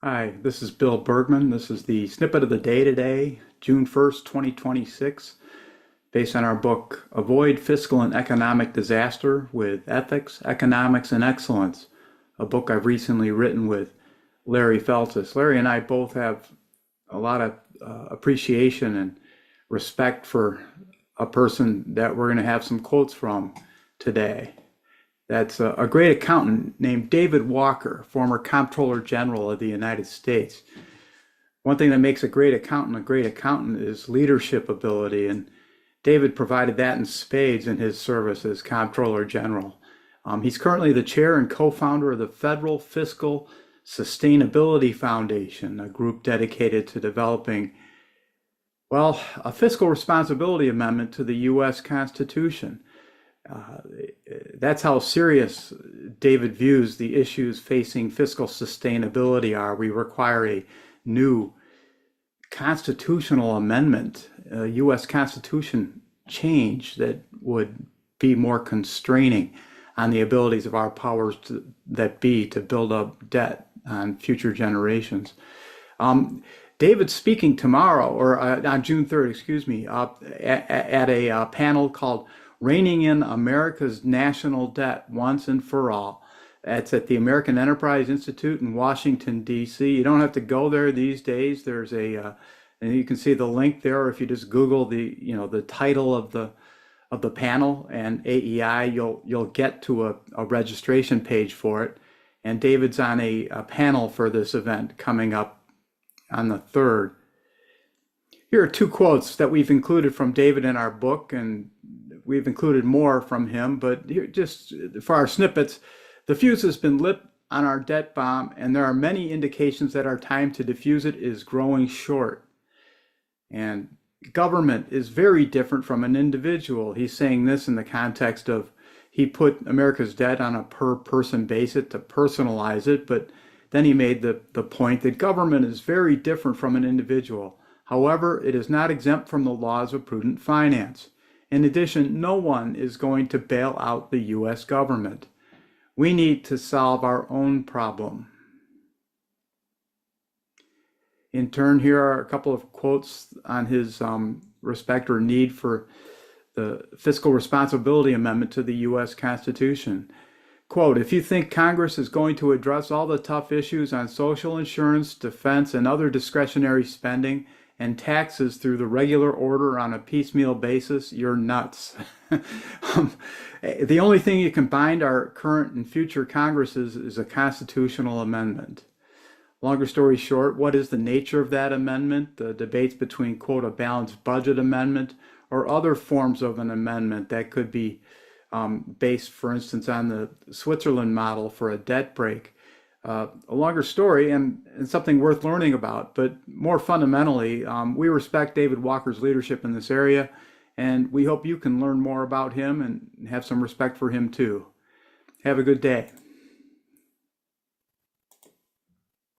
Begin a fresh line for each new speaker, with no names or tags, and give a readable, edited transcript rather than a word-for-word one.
Hi, this is Bill Bergman. This is the snippet of the day today, June 1st, 2026, based on our book, Avoid Fiscal and Economic Disaster with Ethics, Economics, and Excellence, a book I've recently written with Larry Feltis. Larry and I both have a lot of appreciation and respect for a person that we're going to have some quotes from today. That's a great accountant named David Walker, former Comptroller General of the United States. One thing that makes a great accountant is leadership ability, and David provided that in spades in his service as Comptroller General. He's currently the chair and co-founder of the Federal Fiscal Sustainability Foundation, a group dedicated to developing, a fiscal responsibility amendment to the U.S. Constitution. That's how serious David views the issues facing fiscal sustainability are. We require a new constitutional amendment, a U.S. Constitution change that would be more constraining on the abilities of our powers that be to build up debt on future generations. David's speaking tomorrow, or on June 3rd, at a panel called Reining in America's National Debt Once and for All. That's at the American Enterprise Institute in Washington, D.C. You don't have to go there these days. There's and you can see the link there, or if you just Google the title of the panel and AEI, you'll get to a registration page for it. And David's on a panel for this event coming up on the 3rd. Here are two quotes that we've included from David in our book, and we've included more from him, but here, just for our snippets, the fuse has been lit on our debt bomb, and there are many indications that our time to defuse it is growing short. And government is very different from an individual. He's saying this in the context of he put America's debt on a per person basis to personalize it, but then he made the point that government is very different from an individual. However, it is not exempt from the laws of prudent finance. In addition, no one is going to bail out the U.S. government. We need to solve our own problem. In turn, here are a couple of quotes on his respect or need for the Fiscal Responsibility Amendment to the U.S. Constitution. Quote, if you think Congress is going to address all the tough issues on social insurance, defense, and other discretionary spending, and taxes through the regular order on a piecemeal basis, you're nuts. The only thing you can bind our current and future Congresses is a constitutional amendment. Longer story short, what is the nature of that amendment? The debates between, quote, a balanced budget amendment or other forms of an amendment that could be based, for instance, on the Switzerland model for a debt break. A longer story and something worth learning about, but more fundamentally, we respect David Walker's leadership in this area, and we hope you can learn more about him and have some respect for him too. Have a good day.